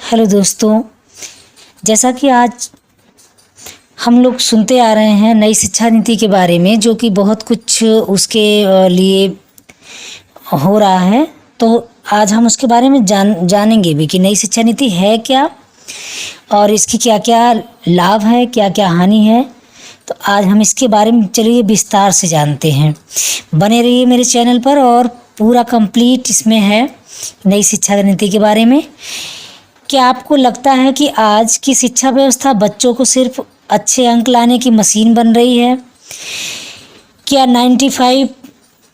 Hello दोस्तों, जैसा कि आज हम लोग सुनते आ रहे हैं नई शिक्षा नीति के बारे में, जो कि बहुत कुछ उसके लिए हो रहा है। तो आज हम उसके बारे में जानेंगे भी कि नई शिक्षा नीति है क्या और इसकी क्या क्या लाभ है, क्या क्या हानि है। तो आज हम इसके बारे में चलिए विस्तार से जानते हैं। बने रहिए मेरे चैनल पर और पूरा कंप्लीट इसमें है नई शिक्षा नीति के बारे में। क्या आपको लगता है कि आज की शिक्षा व्यवस्था बच्चों को सिर्फ अच्छे अंक लाने की मशीन बन रही है? क्या 95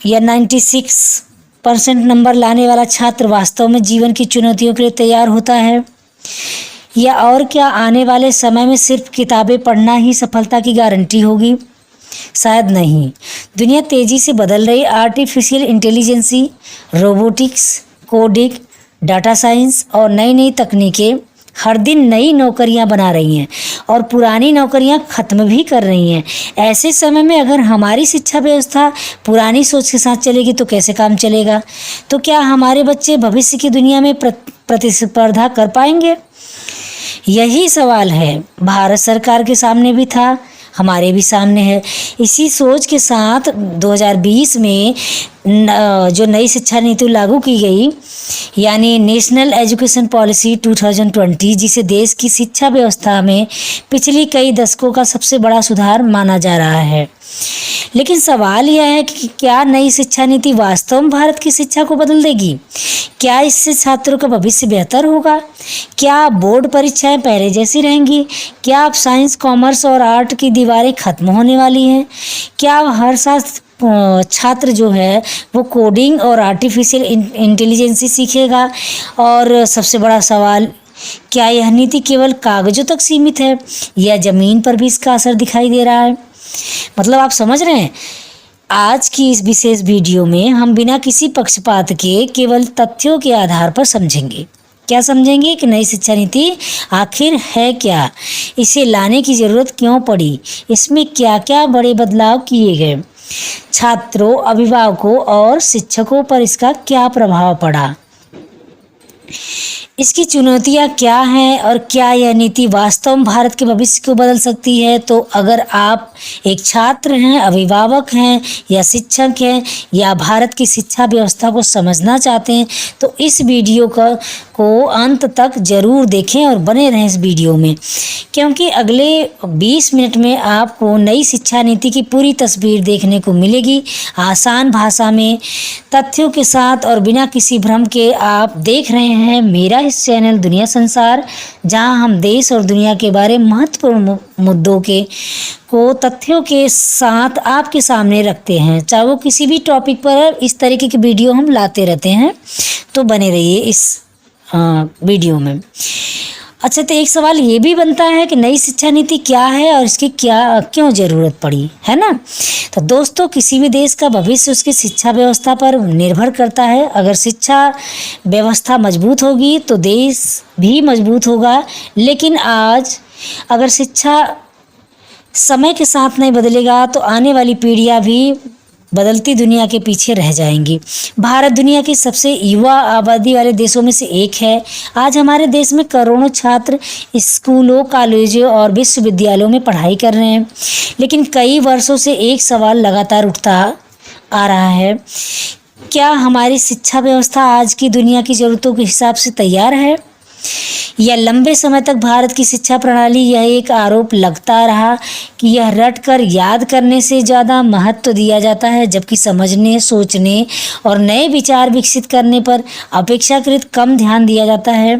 या 96% नंबर लाने वाला छात्र वास्तव में जीवन की चुनौतियों के लिए तैयार होता है? या और क्या आने वाले समय में सिर्फ किताबें पढ़ना ही सफलता की गारंटी होगी? शायद नहीं। दुनिया तेजी से बदल रही artificial intelligence, robotics, coding, data science और नई नई तकनीकें हर दिन नई नौकरियां बना रही हैं और पुरानी नौकरियां ख़त्म भी कर रही हैं। ऐसे समय में अगर हमारी शिक्षा व्यवस्था पुरानी सोच के साथ चलेगी तो कैसे काम चलेगा? तो क्या हमारे बच्चे भविष्य की दुनिया में प्रतिस्पर्धा कर पाएंगे? यही सवाल है। भारत सरकार के सामने भी था, हमारे भी सामने है। इसी सोच के साथ 2020 में जो नई शिक्षा नीति लागू की गई, यानी नेशनल एजुकेशन पॉलिसी 2020, जिसे देश की शिक्षा व्यवस्था में पिछली कई दशकों का सबसे बड़ा सुधार माना जा रहा है। लेकिन सवाल यह है कि क्या नई शिक्षा नीति वास्तव में भारत की शिक्षा को बदल देगी? क्या इससे छात्रों का भविष्य बेहतर होगा? क्या बोर्ड परीक्षाएं पहले जैसी रहेंगी? क्या अब साइंस, कॉमर्स और आर्ट की दीवारें खत्म होने वाली हैं? क्या अब हर साल छात्र जो है वो कोडिंग और आर्टिफिशियल इंटेलिजेंसी सीखेगा? और सबसे बड़ा सवाल, क्या यह नीति केवल कागजों तक सीमित है या ज़मीन पर भी इसका असर दिखाई दे रहा है? मतलब आप समझ रहे हैं। आज की इस विशेष वीडियो में हम बिना किसी पक्षपात के केवल तथ्यों के आधार पर समझेंगे। क्या समझेंगे कि नई शिक्षा नीति आखिर है क्या, इसे लाने की ज़रूरत क्यों पड़ी, इसमें क्या क्या बड़े बदलाव किए गए, छात्रों, अभिभावकों और शिक्षकों पर इसका क्या प्रभाव पड़ा, इसकी चुनौतियाँ क्या हैं और क्या यह नीति वास्तव में भारत के भविष्य को बदल सकती है। तो अगर आप एक छात्र हैं, अभिभावक हैं या शिक्षक हैं या भारत की शिक्षा व्यवस्था को समझना चाहते हैं तो इस वीडियो को अंत तक ज़रूर देखें और बने रहें इस वीडियो में, क्योंकि अगले 20 मिनट में आपको नई शिक्षा नीति की पूरी तस्वीर देखने को मिलेगी, आसान भाषा में, तथ्यों के साथ और बिना किसी भ्रम के। आप देख रहे हैं मेरा इस चैनल दुनिया संसार, जहां हम देश और दुनिया के बारे में महत्वपूर्ण मुद्दों को तथ्यों के साथ आपके सामने रखते हैं। चाहे वो किसी भी टॉपिक पर इस तरीके की वीडियो हम लाते रहते हैं, तो बने रहिए इस वीडियो में। अच्छा, तो एक सवाल ये भी बनता है कि नई शिक्षा नीति क्या है और इसकी क्यों ज़रूरत पड़ी, है ना? तो दोस्तों, किसी भी देश का भविष्य उसकी शिक्षा व्यवस्था पर निर्भर करता है। अगर शिक्षा व्यवस्था मजबूत होगी तो देश भी मजबूत होगा। लेकिन आज अगर शिक्षा समय के साथ नहीं बदलेगा तो आने वाली पीढ़ियाँ भी बदलती दुनिया के पीछे रह जाएंगी। भारत दुनिया की सबसे युवा आबादी वाले देशों में से एक है। आज हमारे देश में करोड़ों छात्र स्कूलों, कॉलेजों और विश्वविद्यालयों में पढ़ाई कर रहे हैं। लेकिन कई वर्षों से एक सवाल लगातार उठता आ रहा है, क्या हमारी शिक्षा व्यवस्था आज की दुनिया की ज़रूरतों के हिसाब से तैयार है? या लंबे समय तक भारत की शिक्षा प्रणाली यह एक आरोप लगता रहा कि यह रट कर याद करने से ज़्यादा महत्व दिया जाता है, जबकि समझने, सोचने और नए विचार विकसित करने पर अपेक्षाकृत कम ध्यान दिया जाता है।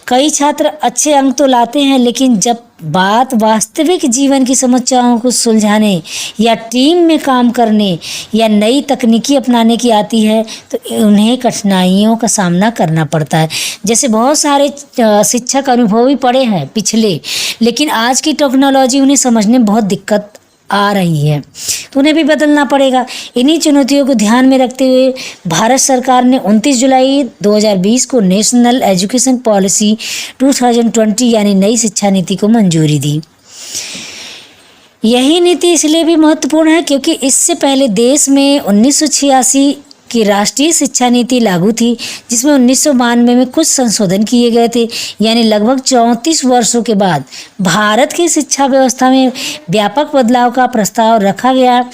कई छात्र अच्छे अंक तो लाते हैं, लेकिन जब बात वास्तविक जीवन की समस्याओं को सुलझाने या टीम में काम करने या नई तकनीकी अपनाने की आती है तो उन्हें कठिनाइयों का सामना करना पड़ता है। जैसे बहुत सारे शिक्षक अनुभवी पड़े हैं पिछले, लेकिन आज की टेक्नोलॉजी उन्हें समझने में बहुत दिक्कत आ रही है, तो उन्हें भी बदलना पड़ेगा। इन्हीं चुनौतियों को ध्यान में रखते हुए भारत सरकार ने 29 जुलाई 2020 को नेशनल एजुकेशन पॉलिसी 2020 यानी नई शिक्षा नीति को मंजूरी दी। यही नीति इसलिए भी महत्वपूर्ण है क्योंकि इससे पहले देश में 1986 की राष्ट्रीय शिक्षा नीति लागू थी, जिसमें 1992 में कुछ संशोधन किए गए थे। यानी लगभग 34 वर्षों के बाद भारत की शिक्षा व्यवस्था में व्यापक बदलाव का प्रस्ताव रखा गया।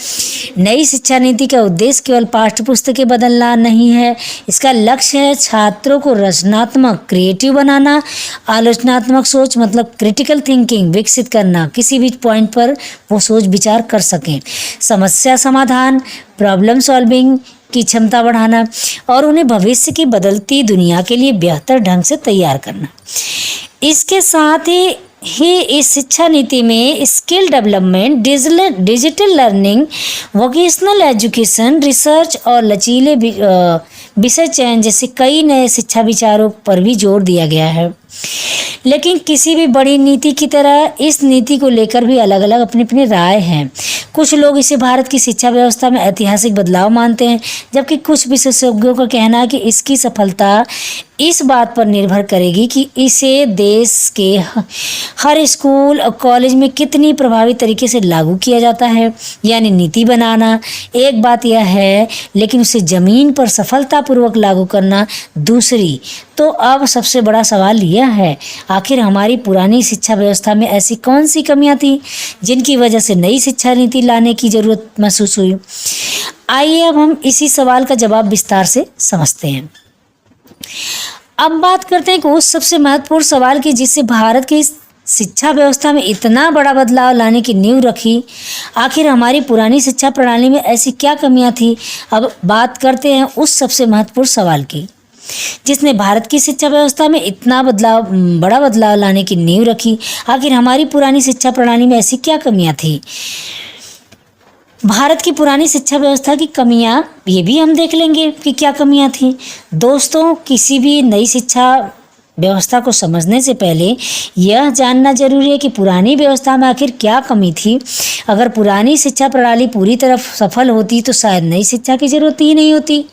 नई शिक्षा नीति का उद्देश्य केवल पाठ्य पुस्तकें बदलना नहीं है, इसका लक्ष्य है छात्रों को रचनात्मक, क्रिएटिव बनाना, आलोचनात्मक सोच मतलब क्रिटिकल थिंकिंग विकसित करना, किसी भी पॉइंट पर वो सोच विचार कर सकें, समस्या समाधान, प्रॉब्लम सॉल्विंग की क्षमता बढ़ाना और उन्हें भविष्य की बदलती दुनिया के लिए बेहतर ढंग से तैयार करना। इसके साथ ही इस शिक्षा नीति में skill development, digital learning, vocational education, research और लचीले विषय चयन जैसे कई नए शिक्षा विचारों पर भी जोर दिया गया है। लेकिन किसी भी बड़ी नीति की तरह इस नीति को लेकर भी अलग अलग अपनी अपनी राय हैं। कुछ लोग इसे भारत की शिक्षा व्यवस्था में ऐतिहासिक बदलाव मानते हैं, जबकि कुछ विशेषज्ञों का कहना है कि इसकी सफलता इस बात पर निर्भर करेगी कि इसे देश के हर स्कूल और कॉलेज में कितनी प्रभावी तरीके से लागू किया जाता है। यानी नीति बनाना एक बात यह है, लेकिन उसे ज़मीन पर सफलतापूर्वक लागू करना दूसरी। तो अब सबसे बड़ा सवाल यह है, आखिर हमारी पुरानी शिक्षा व्यवस्था में ऐसी कौन सी कमियां थी जिनकी वजह से नई शिक्षा नीति लाने की ज़रूरत महसूस हुई। आइए अब हम इसी सवाल का जवाब विस्तार से समझते हैं। अब बात करते हैं कि उस सबसे महत्वपूर्ण सवाल की जिससे भारत की शिक्षा व्यवस्था में इतना बड़ा बदलाव लाने की नींव रखी। आखिर हमारी पुरानी शिक्षा प्रणाली में ऐसी क्या कमियां थी। अब बात करते हैं उस सबसे महत्वपूर्ण सवाल की जिसने भारत की शिक्षा व्यवस्था में इतना बड़ा बदलाव लाने की नींव रखी। आखिर हमारी पुरानी शिक्षा प्रणाली में ऐसी क्या कमियां थी। भारत की पुरानी शिक्षा व्यवस्था की कमियां ये भी हम देख लेंगे कि क्या कमियां थी। दोस्तों, किसी भी नई शिक्षा व्यवस्था को समझने से पहले यह जानना जरूरी है कि पुरानी व्यवस्था में आखिर क्या कमी थी। अगर पुरानी शिक्षा प्रणाली पूरी तरह सफल होती तो शायद नई शिक्षा की जरूरत ही नहीं होती।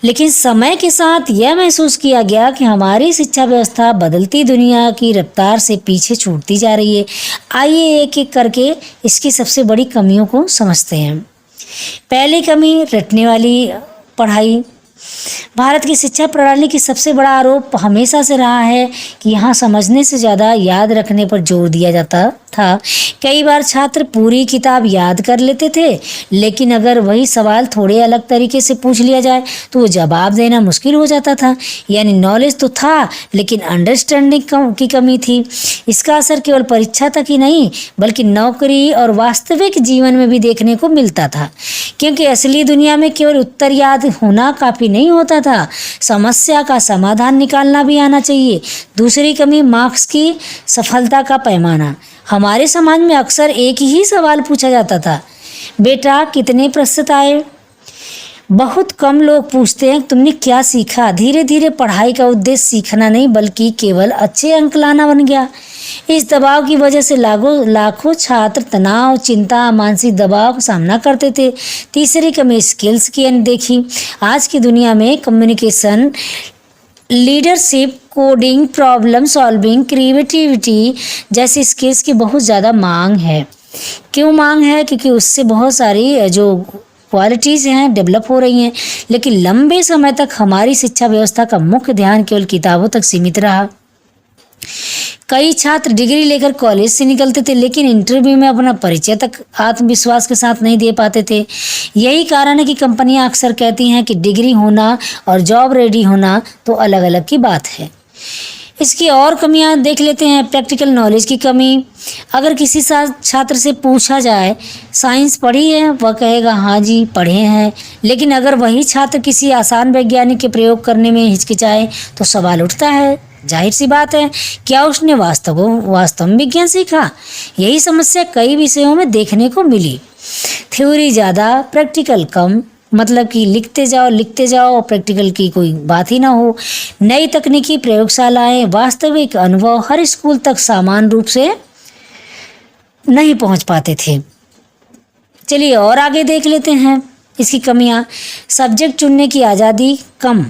लेकिन समय के साथ यह महसूस किया गया कि हमारी शिक्षा व्यवस्था बदलती दुनिया की रफ्तार से पीछे छूटती जा रही है। आइए एक एक करके इसकी सबसे बड़ी कमियों को समझते हैं। पहली कमी, रटने वाली पढ़ाई। भारत की शिक्षा प्रणाली की सबसे बड़ा आरोप हमेशा से रहा है कि यहाँ समझने से ज़्यादा याद रखने पर जोर दिया जाता था। कई बार छात्र पूरी किताब याद कर लेते थे, लेकिन अगर वही सवाल थोड़े अलग तरीके से पूछ लिया जाए तो वो जवाब देना मुश्किल हो जाता था। यानी नॉलेज तो था, लेकिन अंडरस्टैंडिंग की कमी थी। इसका असर केवल परीक्षा तक ही नहीं बल्कि नौकरी और वास्तविक जीवन में भी देखने को मिलता था, क्योंकि असली दुनिया में केवल उत्तर याद होना काफ़ी नहीं होता था, समस्या का समाधान निकालना भी आना चाहिए। दूसरी कमी, मार्क्स की सफलता का पैमाना। हमारे समाज में अक्सर एक ही सवाल पूछा जाता था, बेटा कितने प्रतिशत आए। बहुत कम लोग पूछते हैं तुमने क्या सीखा। धीरे धीरे पढ़ाई का उद्देश्य सीखना नहीं बल्कि केवल अच्छे अंक लाना बन गया। इस दबाव की वजह से लाखों छात्र तनाव, चिंता, मानसिक दबाव का सामना करते थे। तीसरी कमी, स्किल्स की अनदेखी। आज की दुनिया में communication, leadership, coding, problem solving, creativity जैसी स्किल्स की बहुत ज़्यादा मांग है। क्यों मांग है? क्योंकि उससे बहुत सारी जो क्वालिटीज़ हैं डेवलप हो रही हैं। लेकिन लंबे समय तक हमारी शिक्षा व्यवस्था का मुख्य ध्यान केवल किताबों तक सीमित रहा। कई छात्र डिग्री लेकर कॉलेज से निकलते थे, लेकिन इंटरव्यू में अपना परिचय तक आत्मविश्वास के साथ नहीं दे पाते थे। यही कारण है कि कंपनियां अक्सर कहती हैं कि डिग्री होना और जॉब रेडी होना तो अलग अलग की बात है। इसकी और कमियां देख लेते हैं। प्रैक्टिकल नॉलेज की कमी। अगर किसी छात्र से पूछा जाए साइंस पढ़ी है, वह कहेगा हाँ जी पढ़े हैं, लेकिन अगर वही छात्र किसी आसान वैज्ञानिक के प्रयोग करने में हिचकिचाए तो सवाल उठता है, जाहिर सी बात है, क्या उसने वास्तव में विज्ञान सीखा। यही समस्या कई विषयों में देखने को मिली। थ्योरी ज़्यादा, प्रैक्टिकल कम, मतलब कि लिखते जाओ और प्रैक्टिकल की कोई बात ही ना हो। नई तकनीकी प्रयोगशालाएं, वास्तविक अनुभव हर स्कूल तक समान रूप से नहीं पहुंच पाते थे। चलिए और आगे देख लेते हैं इसकी कमियां। सब्जेक्ट चुनने की आज़ादी कम।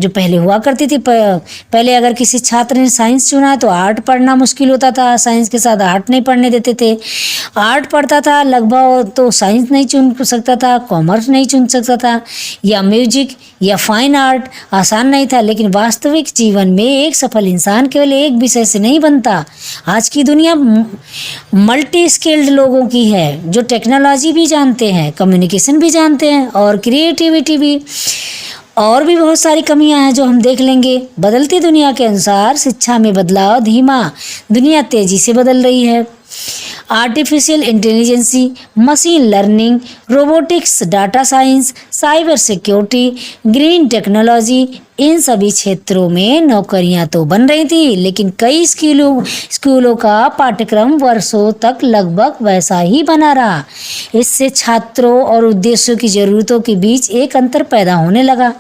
जो पहले हुआ करती थी। पहले अगर किसी छात्र ने साइंस चुना तो आर्ट पढ़ना मुश्किल होता था, साइंस के साथ आर्ट नहीं पढ़ने देते थे। आर्ट पढ़ता था लगभग तो साइंस नहीं चुन सकता था, कॉमर्स नहीं चुन सकता था, या म्यूजिक या फाइन आर्ट आसान नहीं था। लेकिन वास्तविक जीवन में एक सफल इंसान केवल एक विषय से नहीं बनता। आज की दुनिया मल्टी स्किल्ड लोगों की है, जो टेक्नोलॉजी भी जानते हैं, कम्युनिकेशन भी जानते हैं और क्रिएटिविटी भी। और भी बहुत सारी कमियां हैं जो हम देख लेंगे। बदलती दुनिया के अनुसार शिक्षा में बदलाव धीमा, दुनिया तेजी से बदल रही है। Artificial intelligence, machine learning, robotics, data science, cyber security, green technology, इन सभी क्षेत्रों में नौकरियां तो बन रही थी, लेकिन कई स्कूलों का पाठ्यक्रम वर्षों तक लगभग वैसा ही बना रहा। इससे छात्रों और उद्देश्यों की जरूरतों के बीच एक अंतर पैदा होने लगा।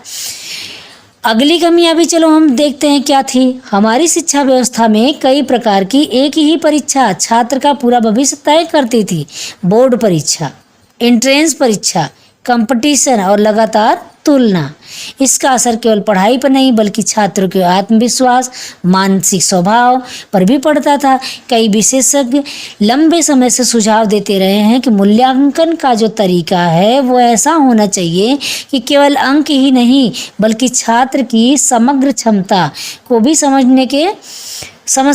अगली कमी अभी चलो हम देखते हैं क्या थी। हमारी शिक्षा व्यवस्था में कई प्रकार की एक ही परीक्षा छात्र का पूरा भविष्य तय करती थी। बोर्ड परीक्षा, एंट्रेंस परीक्षा, कंपटीशन और लगातार तुलना। इसका असर केवल पढ़ाई पर नहीं बल्कि छात्रों के आत्मविश्वास, मानसिक स्वभाव पर भी पड़ता था। कई विशेषज्ञ लंबे समय से सुझाव देते रहे हैं कि मूल्यांकन का जो तरीका है वो ऐसा होना चाहिए कि केवल अंक ही नहीं बल्कि छात्र की समग्र क्षमता को भी समझ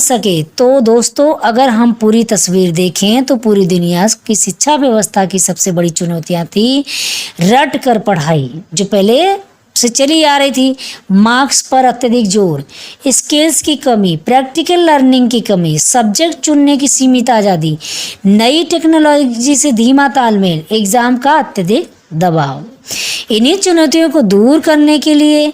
सके। तो दोस्तों, अगर हम पूरी तस्वीर देखें तो पूरी दुनिया की शिक्षा व्यवस्था की सबसे बड़ी चुनौतियां थी रट कर पढ़ाई, जो पहले से चली आ रही थी, मार्क्स पर अत्यधिक जोर, स्किल्स की कमी, प्रैक्टिकल लर्निंग की कमी, सब्जेक्ट चुनने की सीमित आज़ादी, नई टेक्नोलॉजी से धीमा तालमेल, एग्जाम का अत्यधिक दबाव। इन्हीं चुनौतियों को दूर करने के लिए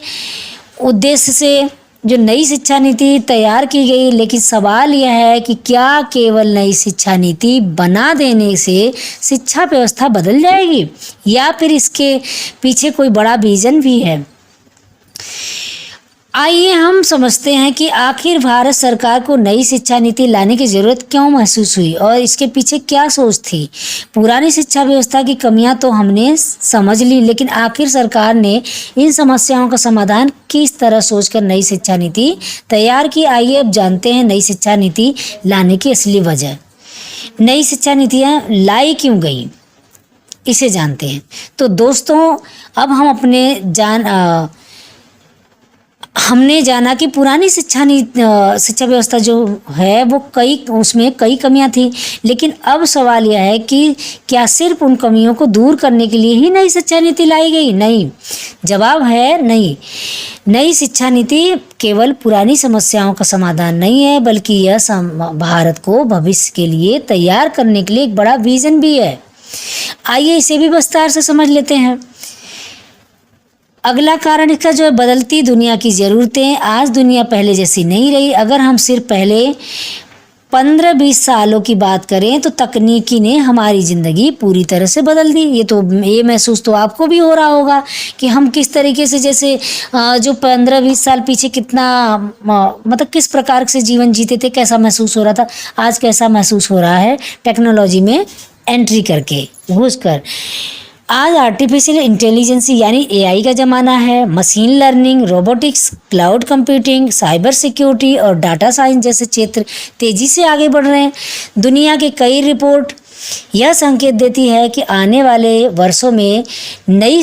उद्देश्य से जो नई शिक्षा नीति तैयार की गई, लेकिन सवाल यह है कि क्या केवल नई शिक्षा नीति बना देने से शिक्षा व्यवस्था बदल जाएगी या फिर इसके पीछे कोई बड़ा विजन भी है। आइए हम समझते हैं कि आखिर भारत सरकार को नई शिक्षा नीति लाने की जरूरत क्यों महसूस हुई और इसके पीछे क्या सोच थी। पुरानी शिक्षा व्यवस्था की कमियां तो हमने समझ ली, लेकिन आखिर सरकार ने इन समस्याओं का समाधान किस तरह सोचकर नई शिक्षा नीति तैयार की। आइए अब जानते हैं नई शिक्षा नीति लाने की असली वजह। नई शिक्षा नीतियाँ लाई क्यों गई, इसे जानते हैं। तो दोस्तों, अब हम हमने जाना कि पुरानी शिक्षा व्यवस्था जो है वो उसमें कई कमियां थी, लेकिन अब सवाल यह है कि क्या सिर्फ उन कमियों को दूर करने के लिए ही नई शिक्षा नीति लाई गई? नहीं, जवाब है नहीं। नई शिक्षा नीति केवल पुरानी समस्याओं का समाधान नहीं है बल्कि यह भारत को भविष्य के लिए तैयार करने के लिए एक बड़ा विजन भी है। आइए इसे भी विस्तार से समझ लेते हैं। अगला कारण इसका जो है बदलती दुनिया की ज़रूरतें। आज दुनिया पहले जैसी नहीं रही। अगर हम सिर्फ पहले 15-20 सालों की बात करें तो तकनीकी ने हमारी ज़िंदगी पूरी तरह से बदल दी। ये महसूस तो आपको भी हो रहा होगा कि हम किस तरीके से, जैसे जो 15-20 साल पीछे कितना मतलब किस प्रकार से जीवन जीते थे, कैसा महसूस हो रहा था, आज कैसा महसूस हो रहा है टेक्नोलॉजी में एंट्री करके, घुसकर। आज आर्टिफिशियल इंटेलिजेंसी यानी एआई का ज़माना है। Machine learning, robotics, cloud computing, cyber security और डाटा साइंस जैसे क्षेत्र तेज़ी से आगे बढ़ रहे हैं। दुनिया के कई रिपोर्ट यह संकेत देती है कि आने वाले वर्षों में नई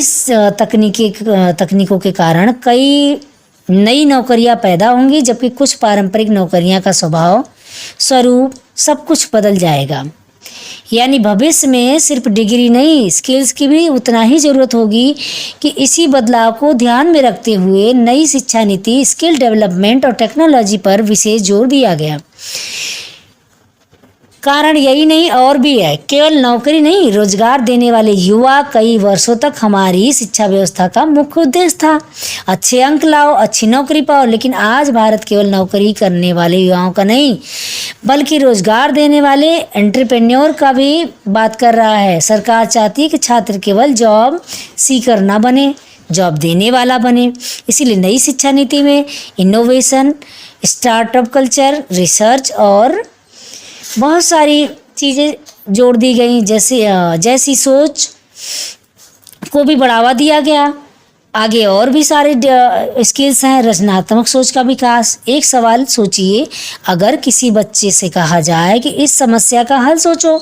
तकनीकों के कारण कई नई नौकरियां पैदा होंगी, जबकि कुछ पारंपरिक नौकरियां का स्वभाव, स्वरूप, सब कुछ बदल जाएगा। यानी भविष्य में सिर्फ डिग्री नहीं, स्किल्स की भी उतना ही ज़रूरत होगी। कि इसी बदलाव को ध्यान में रखते हुए नई शिक्षा नीति, स्किल डेवलपमेंट और टेक्नोलॉजी पर विशेष जोर दिया गया। कारण यही नहीं और भी है, केवल नौकरी नहीं, रोजगार देने वाले युवा कई वर्षों तक हमारी शिक्षा व्यवस्था का मुख्य उद्देश्य था। अच्छे अंक लाओ, अच्छी नौकरी पाओ। लेकिन आज भारत केवल नौकरी करने वाले युवाओं का नहीं बल्कि रोजगार देने वाले एंटरप्रेन्योर का भी बात कर रहा है। सरकार चाहती है कि छात्र केवल जॉब सीकर ना बने, जॉब देने वाला बने। इसीलिए नई शिक्षा नीति में इनोवेशन, स्टार्टअप कल्चर, रिसर्च और बहुत सारी चीज़ें जोड़ दी गई। जैसी सोच को भी बढ़ावा दिया गया। आगे और भी सारे स्किल्स हैं। रचनात्मक सोच का विकास। एक सवाल सोचिए, अगर किसी बच्चे से कहा जाए कि इस समस्या का हल सोचो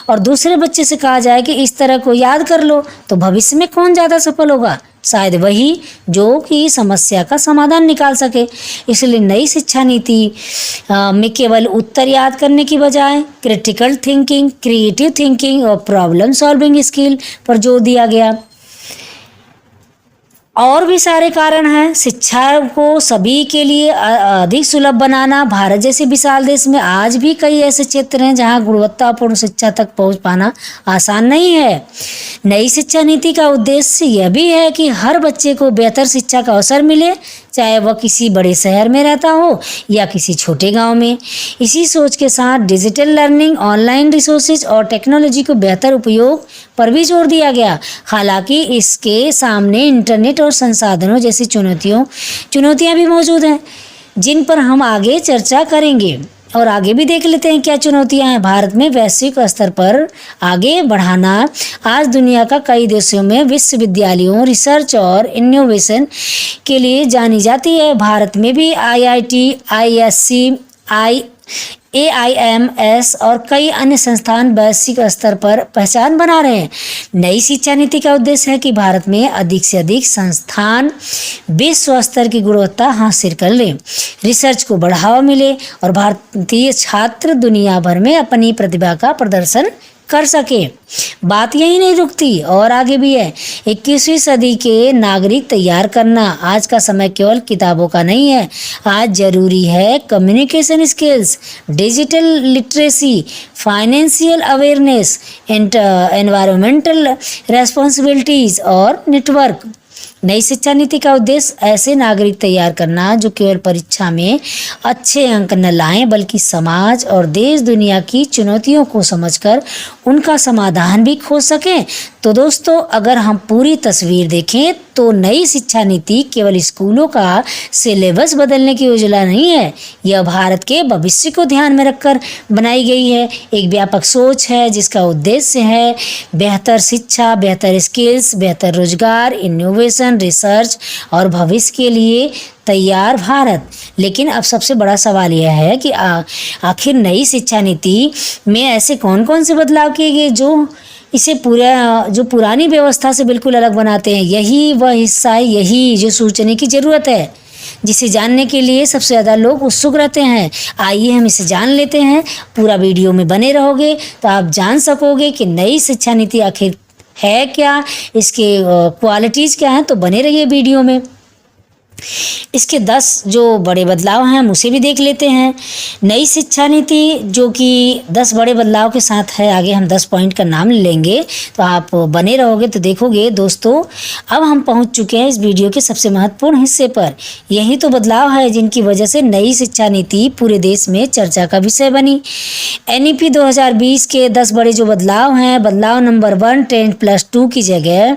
और दूसरे बच्चे से कहा जाए कि इस तरह को याद कर लो, तो भविष्य में कौन ज़्यादा सफल होगा? शायद वही जो कि समस्या का समाधान निकाल सके। इसलिए नई शिक्षा नीति में केवल उत्तर याद करने की बजाय क्रिटिकल थिंकिंग, क्रिएटिव थिंकिंग और प्रॉब्लम सॉल्विंग स्किल पर जोर दिया गया। और भी सारे कारण हैं। शिक्षा को सभी के लिए अधिक सुलभ बनाना। भारत जैसे विशाल देश में आज भी कई ऐसे क्षेत्र हैं जहां गुणवत्तापूर्ण शिक्षा तक पहुंच पाना आसान नहीं है। नई शिक्षा नीति का उद्देश्य यह भी है कि हर बच्चे को बेहतर शिक्षा का अवसर मिले, चाहे वह किसी बड़े शहर में रहता हो या किसी छोटे गांव में। इसी सोच के साथ डिजिटल लर्निंग, ऑनलाइन रिसोर्सेज और टेक्नोलॉजी को बेहतर उपयोग पर भी जोर दिया गया। हालांकि इसके सामने इंटरनेट और संसाधनों जैसी चुनौतियां भी मौजूद हैं, जिन पर हम आगे चर्चा करेंगे। और आगे भी देख लेते हैं क्या चुनौतियां हैं। भारत में वैश्विक स्तर पर आगे बढ़ाना। आज दुनिया का कई देशों में विश्वविद्यालयों, रिसर्च और इनोवेशन के लिए जानी जाती है। भारत में भी IIT, ISC, AIMS और कई अन्य संस्थान वैश्विक स्तर पर पहचान बना रहे हैं। नई शिक्षा नीति का उद्देश्य है कि भारत में अधिक से अधिक संस्थान विश्व स्तर की गुणवत्ता हासिल कर लें, रिसर्च को बढ़ावा मिले और भारतीय छात्र दुनिया भर में अपनी प्रतिभा का प्रदर्शन कर सके। बात यही नहीं रुकती और आगे भी है। 21वीं सदी के नागरिक तैयार करना। आज का समय केवल किताबों का नहीं है। आज जरूरी है communication skills, digital literacy, financial awareness, environmental responsibilities और नेटवर्क। नई शिक्षा नीति का उद्देश्य ऐसे नागरिक तैयार करना जो केवल परीक्षा में अच्छे अंक न लाएं, बल्कि समाज और देश दुनिया की चुनौतियों को समझकर उनका समाधान भी खोज सकें। तो दोस्तों, अगर हम पूरी तस्वीर देखें तो नई शिक्षा नीति केवल स्कूलों का सिलेबस बदलने की योजना नहीं है। यह भारत के भविष्य को ध्यान में रखकर बनाई गई है। एक व्यापक सोच है जिसका उद्देश्य है बेहतर शिक्षा, बेहतर स्किल्स, बेहतर रोजगार, इनोवेशन, रिसर्च और भविष्य के लिए तैयार भारत। लेकिन अब सबसे बड़ा सवाल यह है कि आखिर नई शिक्षा नीति में ऐसे कौन कौन से बदलाव किए गए जो इसे जो पुरानी व्यवस्था से बिल्कुल अलग बनाते हैं। यही वह हिस्सा है, यही जो सोचने की ज़रूरत है, जिसे जानने के लिए सबसे ज़्यादा लोग उत्सुक रहते हैं। आइए हम इसे जान लेते हैं। पूरा वीडियो में बने रहोगे तो आप जान सकोगे कि नई शिक्षा नीति आखिर है क्या, इसके क्वालिटीज़ क्या हैं। तो बने रहिए वीडियो में। इसके 10 जो बड़े बदलाव हैं हम उसे भी देख लेते हैं। नई शिक्षा नीति जो कि 10 बड़े बदलाव के साथ है। आगे हम 10 पॉइंट का नाम लेंगे तो आप बने रहोगे तो देखोगे। दोस्तों, अब हम पहुंच चुके हैं इस वीडियो के सबसे महत्वपूर्ण हिस्से पर। यही तो बदलाव है जिनकी वजह से नई शिक्षा नीति पूरे देश में चर्चा का विषय बनी। NEP 2020 के 10 बड़े जो बदलाव हैं। बदलाव नंबर 1, 10+2 की जगह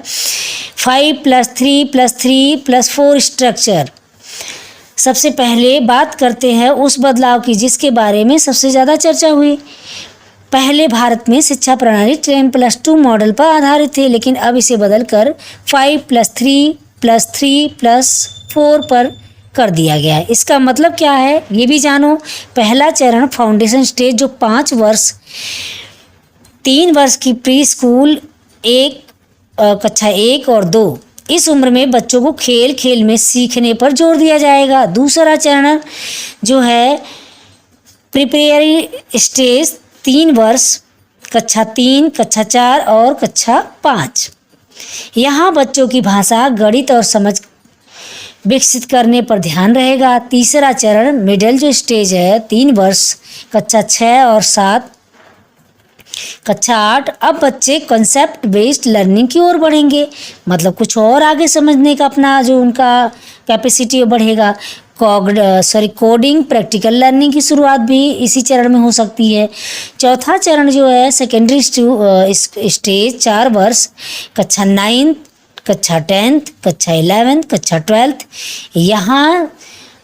5+3+3+4 स्ट्रक्चर। सबसे पहले बात करते हैं उस बदलाव की जिसके बारे में सबसे ज़्यादा चर्चा हुई। पहले भारत में शिक्षा प्रणाली 10+2 मॉडल पर आधारित थी, लेकिन अब इसे बदलकर 5+3+3+4 पर कर दिया गया है। इसका मतलब क्या है ये भी जानो। पहला चरण फाउंडेशन स्टेज जो 5 वर्ष 3 वर्ष की प्री स्कूल कक्षा 1 और 2, इस उम्र में बच्चों को खेल खेल में सीखने पर जोर दिया जाएगा। दूसरा चरण जो है प्रिपेयरी स्टेज 3 वर्ष कक्षा 3, कक्षा 4 और कक्षा 5। यहाँ बच्चों की भाषा, गणित और समझ विकसित करने पर ध्यान रहेगा। तीसरा चरण मिडिल जो स्टेज है 3 वर्ष कक्षा 6 और 7, कक्षा 8। अब बच्चे कॉन्सेप्ट बेस्ड लर्निंग की ओर बढ़ेंगे, मतलब कुछ और आगे समझने का अपना जो उनका कैपेसिटी बढ़ेगा। कोडिंग, प्रैक्टिकल लर्निंग की शुरुआत भी इसी चरण में हो सकती है। चौथा चरण जो है सेकेंडरी स्टेज 4 वर्ष कक्षा 9, कक्षा 10, कक्षा 11, कक्षा 12। यहाँ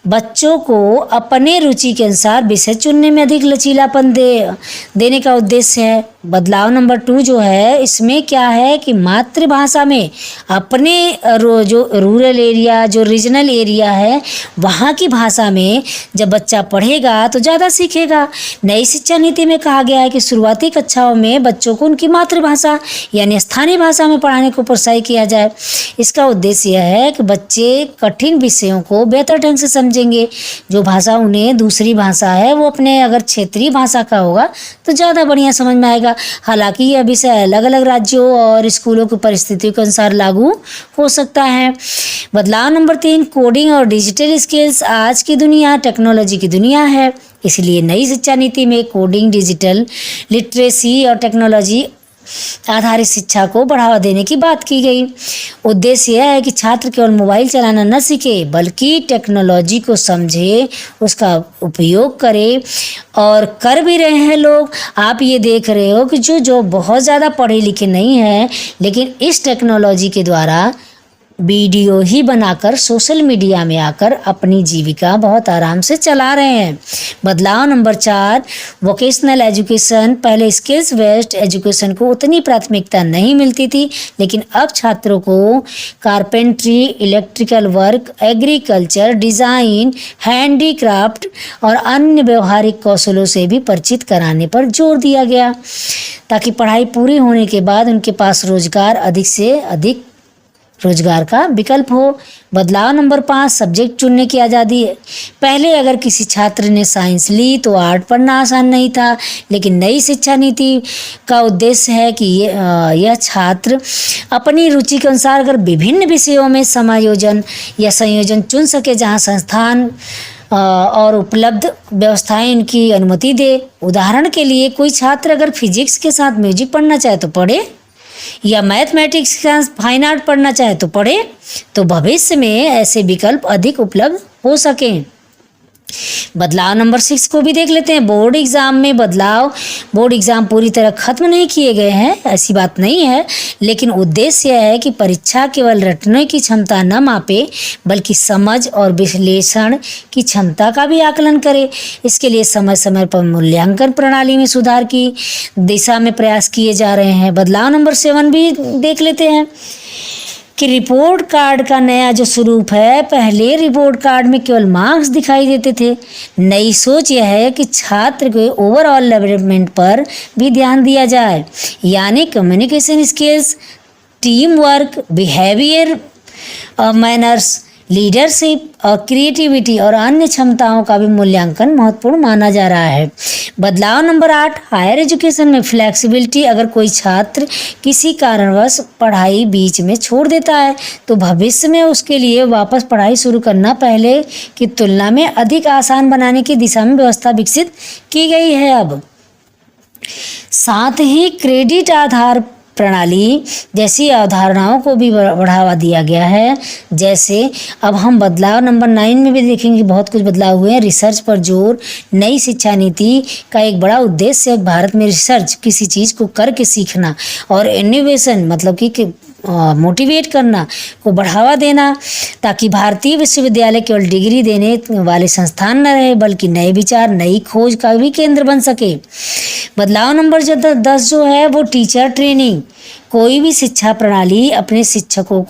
बच्चों को अपने रुचि के अनुसार विषय चुनने में अधिक लचीलापन देने का उद्देश्य है। बदलाव नंबर 2 जो है, इसमें क्या है कि मातृभाषा में अपने जो रूरल एरिया, जो रीजनल एरिया है, वहाँ की भाषा में जब बच्चा पढ़ेगा तो ज़्यादा सीखेगा। नई शिक्षा नीति में कहा गया है कि शुरुआती कक्षाओं में बच्चों को उनकी मातृभाषा यानी स्थानीय भाषा में पढ़ाने को प्रोत्साहित किया जाए। इसका उद्देश्य यह है कि बच्चे कठिन विषयों को बेहतर ढंग से समझेंगे। जो भाषा उन्हें दूसरी भाषा है वो अपने अगर क्षेत्रीय भाषा का होगा तो ज़्यादा बढ़िया समझ में आएगा। हालांकि यह विषय अलग अलग राज्यों और स्कूलों की परिस्थितियों के अनुसार लागू हो सकता है। बदलाव नंबर 3, कोडिंग और डिजिटल स्किल्स। आज की दुनिया टेक्नोलॉजी की दुनिया है, इसलिए नई शिक्षा नीति में कोडिंग, डिजिटल लिटरेसी और टेक्नोलॉजी आधारित शिक्षा को बढ़ावा देने की बात की गई। उद्देश्य यह है कि छात्र केवल मोबाइल चलाना न सीखे बल्कि टेक्नोलॉजी को समझे, उसका उपयोग करे और कर भी रहे हैं लोग। आप ये देख रहे हो कि जो बहुत ज़्यादा पढ़े लिखे नहीं हैं लेकिन इस टेक्नोलॉजी के द्वारा वीडियो ही बनाकर सोशल मीडिया में आकर अपनी जीविका बहुत आराम से चला रहे हैं। बदलाव नंबर 4, वोकेशनल एजुकेशन। पहले स्किल्स बेस्ड एजुकेशन को उतनी प्राथमिकता नहीं मिलती थी, लेकिन अब छात्रों को carpentry, electrical work, agriculture, design, handicraft और अन्य व्यवहारिक कौशलों से भी परिचित कराने पर जोर दिया गया, ताकि पढ़ाई पूरी होने के बाद उनके पास अधिक से अधिक रोजगार का विकल्प हो। बदलाव नंबर 5, सब्जेक्ट चुनने की आज़ादी है। पहले अगर किसी छात्र ने साइंस ली तो आर्ट पढ़ना आसान नहीं था, लेकिन नई शिक्षा नीति का उद्देश्य है कि यह छात्र अपनी रुचि के अनुसार अगर विभिन्न विषयों में समायोजन या संयोजन चुन सके, जहां संस्थान और उपलब्ध व्यवस्थाएं इनकी अनुमति दे। उदाहरण के लिए कोई छात्र अगर फिजिक्स के साथ म्यूजिक पढ़ना चाहे तो पढ़े, या मैथमेटिक्स के साथ फाइन आर्ट पढ़ना चाहे तो पढ़े, तो भविष्य में ऐसे विकल्प अधिक उपलब्ध हो सकें। बदलाव नंबर 6 को भी देख लेते हैं। बोर्ड एग्ज़ाम में बदलाव। बोर्ड एग्ज़ाम पूरी तरह खत्म नहीं किए गए हैं, ऐसी बात नहीं है, लेकिन उद्देश्य यह है कि परीक्षा केवल रटने की क्षमता न मापे बल्कि समझ और विश्लेषण की क्षमता का भी आकलन करे। इसके लिए समय समय पर मूल्यांकन प्रणाली में सुधार की दिशा में प्रयास किए जा रहे हैं। बदलाव नंबर 7 भी देख लेते हैं कि रिपोर्ट कार्ड का नया जो स्वरूप है। पहले रिपोर्ट कार्ड में केवल मार्क्स दिखाई देते थे। नई सोच यह है कि छात्र के ओवरऑल डेवलपमेंट पर भी ध्यान दिया जाए, यानी communication skills, team work, behaviour, manners, leadership और क्रिएटिविटी और अन्य क्षमताओं का भी मूल्यांकन महत्वपूर्ण माना जा रहा है। बदलाव नंबर 8, हायर एजुकेशन में फ्लेक्सिबिलिटी। अगर कोई छात्र किसी कारणवश पढ़ाई बीच में छोड़ देता है तो भविष्य में उसके लिए वापस पढ़ाई शुरू करना पहले की तुलना में अधिक आसान बनाने की दिशा में व्यवस्था विकसित की गई है। अब साथ ही क्रेडिट आधार प्रणाली जैसी अवधारणाओं को भी बढ़ावा दिया गया है। जैसे अब हम बदलाव नंबर 9 में भी देखेंगे, बहुत कुछ बदलाव हुए हैं। रिसर्च पर जोर। नई शिक्षा नीति का एक बड़ा उद्देश्य है भारत में रिसर्च, किसी चीज़ को करके सीखना, और इनोवेशन मतलब कि मोटिवेट करना को बढ़ावा देना, ताकि भारतीय विश्वविद्यालय केवल डिग्री देने वाले संस्थान न रहे बल्कि नए विचार, नई खोज का भी केंद्र बन सके। बदलाव नंबर 10 जो है वो टीचर ट्रेनिंग। कोई भी शिक्षा प्रणाली अपने शिक्षकों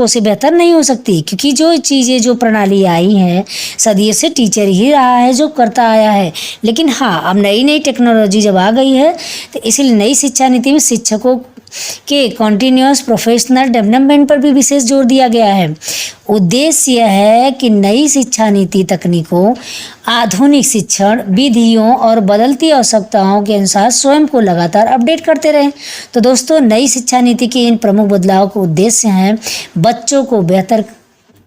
से बेहतर नहीं हो सकती, क्योंकि जो चीज़ें जो प्रणाली आई हैं सदियों से टीचर ही रहा है जो करता आया है। लेकिन हाँ, अब नई नई टेक्नोलॉजी जब आ गई है तो इसलिए नई शिक्षा नीति में शिक्षकों के कॉन्टिन्यूअस प्रोफेशनल डेवलपमेंट पर भी विशेष जोर दिया गया है। उद्देश्य यह है कि नई शिक्षा नीति तकनीकों, आधुनिक शिक्षण विधियों और बदलती आवश्यकताओं के अनुसार स्वयं को लगातार अपडेट करते रहें। तो दोस्तों, नई शिक्षा नीति के इन प्रमुख बदलाव के उद्देश्य हैं बच्चों को बेहतर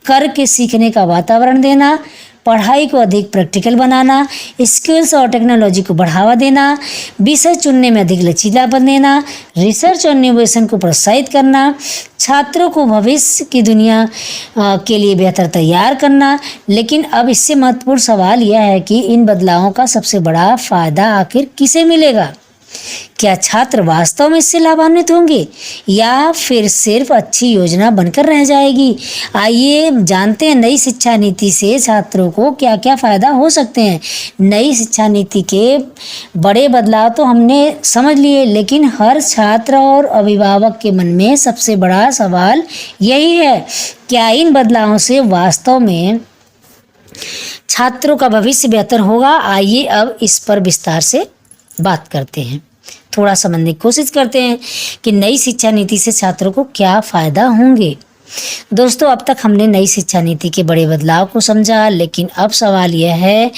करके सीखने का वातावरण देना, पढ़ाई को अधिक प्रैक्टिकल बनाना, स्किल्स और टेक्नोलॉजी को बढ़ावा देना, विषय चुनने में अधिक लचीलापन देना, रिसर्च और इनोवेशन को प्रोत्साहित करना, छात्रों को भविष्य की दुनिया के लिए बेहतर तैयार करना। लेकिन अब इससे महत्वपूर्ण सवाल यह है कि इन बदलावों का सबसे बड़ा फायदा आखिर किसे मिलेगा? क्या छात्र वास्तव में इससे लाभान्वित होंगे या फिर सिर्फ अच्छी योजना बनकर रह जाएगी? आइए जानते हैं नई शिक्षा नीति से छात्रों को क्या क्या फायदा हो सकते हैं। नई शिक्षा नीति के बड़े बदलाव तो हमने समझ लिए, लेकिन हर छात्र और अभिभावक के मन में सबसे बड़ा सवाल यही है, क्या इन बदलावों से वास्तव में छात्रों का भविष्य बेहतर होगा? आइए अब इस पर विस्तार से बात करते हैं, थोड़ा समझने की कोशिश करते हैं कि नई शिक्षा नीति से छात्रों को क्या फायदा होंगे। दोस्तों, अब तक हमने नई शिक्षा नीति के बड़े बदलाव को समझा, लेकिन अब सवाल यह है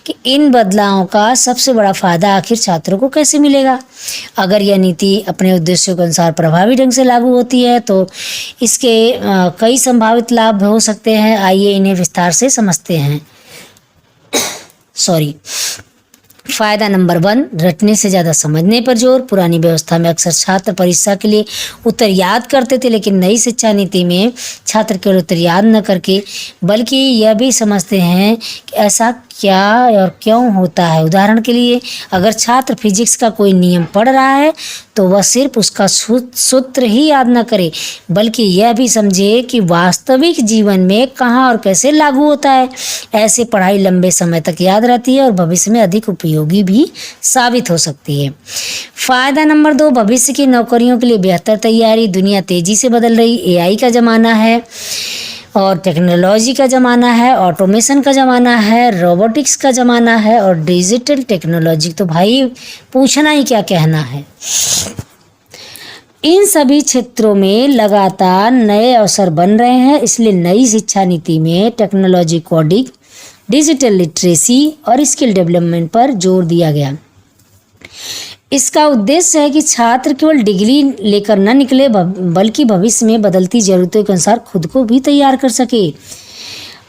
कि इन बदलावों का सबसे बड़ा फायदा आखिर छात्रों को कैसे मिलेगा। अगर यह नीति अपने उद्देश्यों के अनुसार प्रभावी ढंग से लागू होती है तो इसके कई संभावित लाभ हो सकते हैं। आइए इन्हें विस्तार से समझते हैं। फायदा नंबर 1, रटने से ज़्यादा समझने पर जोर। पुरानी व्यवस्था में अक्सर छात्र परीक्षा के लिए उत्तर याद करते थे, लेकिन नई शिक्षा नीति में छात्र केवल उत्तर याद न करके बल्कि यह भी समझते हैं कि ऐसा क्या और क्यों होता है। उदाहरण के लिए, अगर छात्र फिजिक्स का कोई नियम पढ़ रहा है तो वह सिर्फ उसका सूत्र ही याद न करे, बल्कि यह भी समझे कि वास्तविक जीवन में कहाँ और कैसे लागू होता है। ऐसे पढ़ाई लंबे समय तक याद रहती है और भविष्य में अधिक उपयोगी भी साबित हो सकती है। फायदा नंबर 2, भविष्य की नौकरियों के लिए बेहतर तैयारी। दुनिया तेजी से बदल रही, एआई का ज़माना है और टेक्नोलॉजी का ज़माना है, ऑटोमेशन का ज़माना है, रोबोटिक्स का ज़माना है और डिजिटल टेक्नोलॉजी तो भाई पूछना ही क्या कहना है। इन सभी क्षेत्रों में लगातार नए अवसर बन रहे हैं, इसलिए नई शिक्षा नीति में टेक्नोलॉजी, कोडिंग, डिजिटल लिटरेसी और स्किल डेवलपमेंट पर जोर दिया गया। इसका उद्देश्य है कि छात्र केवल डिग्री लेकर न निकले, बल्कि भविष्य में बदलती ज़रूरतों के अनुसार खुद को भी तैयार कर सके।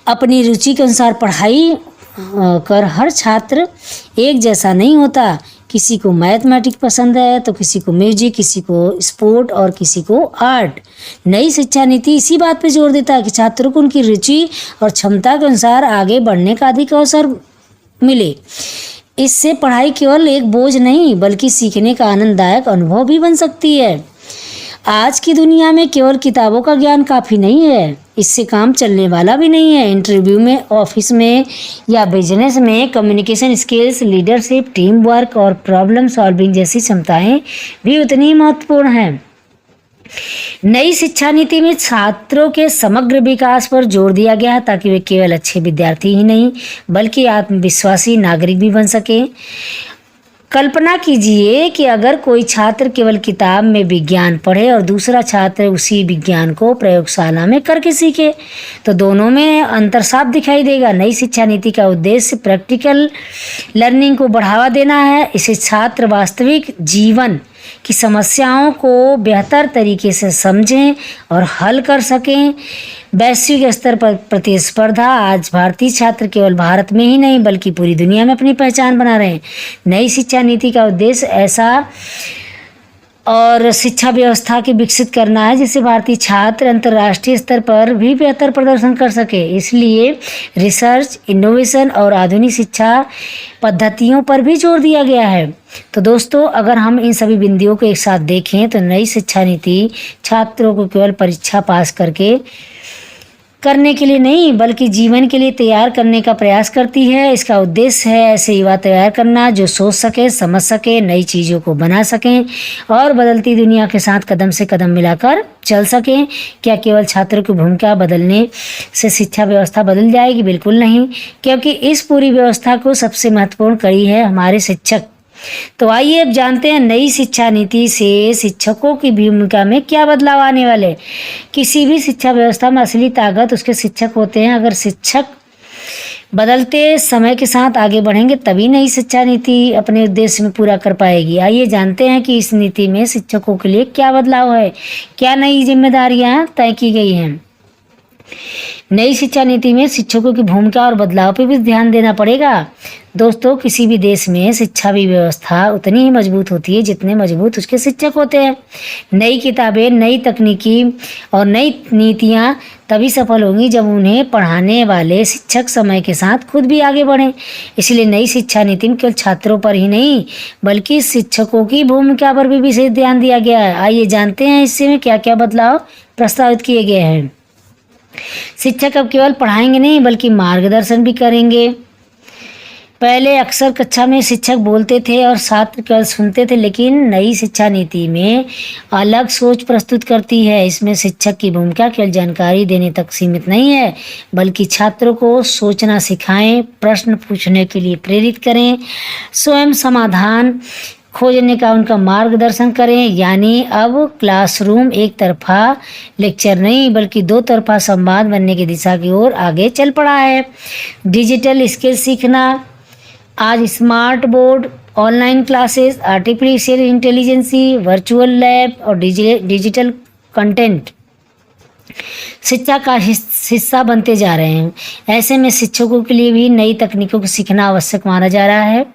अपनी रुचि के अनुसार पढ़ाई कर हर छात्र एक जैसा नहीं होता। किसी को मैथमेटिक्स पसंद है तो किसी को म्यूजिक, किसी को स्पोर्ट और किसी को आर्ट। नई शिक्षा नीति इसी बात पर जोर देता है कि छात्रों को उनकी रुचि और क्षमता के अनुसार आगे बढ़ने का अधिक अवसर मिले। इससे पढ़ाई केवल एक बोझ नहीं बल्कि सीखने का आनंददायक अनुभव भी बन सकती है। आज की दुनिया में केवल किताबों का ज्ञान काफ़ी नहीं है, इससे काम चलने वाला भी नहीं है। इंटरव्यू में, ऑफिस में या बिजनेस में communication skills, leadership, team work और प्रॉब्लम सॉल्विंग जैसी क्षमताएं भी उतनी ही महत्वपूर्ण हैं। नई शिक्षा नीति में छात्रों के समग्र विकास पर जोर दिया गया है ताकि वे केवल अच्छे विद्यार्थी ही नहीं बल्कि आत्मविश्वासी नागरिक भी बन सकें। कल्पना कीजिए कि अगर कोई छात्र केवल किताब में विज्ञान पढ़े और दूसरा छात्र उसी विज्ञान को प्रयोगशाला में करके सीखे, तो दोनों में अंतर साफ दिखाई देगा। नई शिक्षा नीति का उद्देश्य प्रैक्टिकल लर्निंग को बढ़ावा देना है। इसे छात्र वास्तविक जीवन की समस्याओं को बेहतर तरीके से समझें और हल कर सकें। वैश्विक स्तर पर प्रतिस्पर्धा, आज भारतीय छात्र केवल भारत में ही नहीं बल्कि पूरी दुनिया में अपनी पहचान बना रहे हैं। नई शिक्षा नीति का उद्देश्य ऐसा और शिक्षा व्यवस्था की विकसित करना है जिससे भारतीय छात्र अंतर्राष्ट्रीय स्तर पर भी बेहतर प्रदर्शन कर सके। इसलिए रिसर्च, इनोवेशन और आधुनिक शिक्षा पद्धतियों पर भी जोर दिया गया है। तो दोस्तों, अगर हम इन सभी बिंदुओं को एक साथ देखें तो नई शिक्षा नीति छात्रों को केवल परीक्षा पास करने के लिए नहीं बल्कि जीवन के लिए तैयार करने का प्रयास करती है। इसका उद्देश्य है ऐसे युवा तैयार करना जो सोच सके, समझ सके, नई चीज़ों को बना सकें और बदलती दुनिया के साथ कदम से कदम मिलाकर चल सकें। क्या केवल छात्रों की भूमिका बदलने से शिक्षा व्यवस्था बदल जाएगी? बिल्कुल नहीं, क्योंकि इस पूरी व्यवस्था को सबसे महत्वपूर्ण कड़ी है हमारे शिक्षक। तो आइए अब जानते हैं नई शिक्षा नीति से शिक्षकों की भूमिका में क्या बदलाव आने वाले। किसी भी शिक्षा व्यवस्था में असली ताकत उसके शिक्षक होते हैं। अगर शिक्षक बदलते समय के साथ आगे बढ़ेंगे तभी नई शिक्षा नीति अपने उद्देश्य में पूरा कर पाएगी। आइए जानते हैं कि इस नीति में शिक्षकों के लिए क्या बदलाव है, क्या नई जिम्मेदारियां तय की गई हैं। नई शिक्षा नीति में शिक्षकों की भूमिका और बदलाव पर भी ध्यान देना पड़ेगा। दोस्तों, किसी भी देश में शिक्षा भी व्यवस्था उतनी ही मजबूत होती है जितने मजबूत उसके शिक्षक होते हैं। नई किताबें, नई तकनीकी और नई नीतियाँ तभी सफल होंगी जब उन्हें पढ़ाने वाले शिक्षक समय के साथ खुद भी आगे बढ़ें। इसलिए नई शिक्षा नीति में केवल छात्रों पर ही नहीं बल्कि शिक्षकों की भूमिका पर भी विशेष ध्यान दिया गया है। आइए जानते हैं इससे में क्या क्या बदलाव प्रस्तावित किए गए हैं। शिक्षक अब केवल पढ़ाएंगे नहीं बल्कि मार्गदर्शन भी करेंगे। पहले अक्सर कक्षा में शिक्षक बोलते थे और छात्र केवल सुनते थे, लेकिन नई शिक्षा नीति में अलग सोच प्रस्तुत करती है। इसमें शिक्षक की भूमिका केवल जानकारी देने तक सीमित नहीं है बल्कि छात्रों को सोचना सिखाएं, प्रश्न पूछने के लिए प्रेरित करें, स्वयं समाधान खोजने का उनका मार्गदर्शन करें। यानी अब क्लासरूम एक तरफा लेक्चर नहीं बल्कि दो तरफा संवाद बनने की दिशा की ओर आगे चल पड़ा है। डिजिटल स्किल सीखना, आज smart board, online classes, artificial intelligence, virtual lab और डिजिटल कंटेंट शिक्षा का हिस्सा बनते जा रहे हैं। ऐसे में शिक्षकों के लिए भी नई तकनीकों को सीखना आवश्यक माना जा रहा है।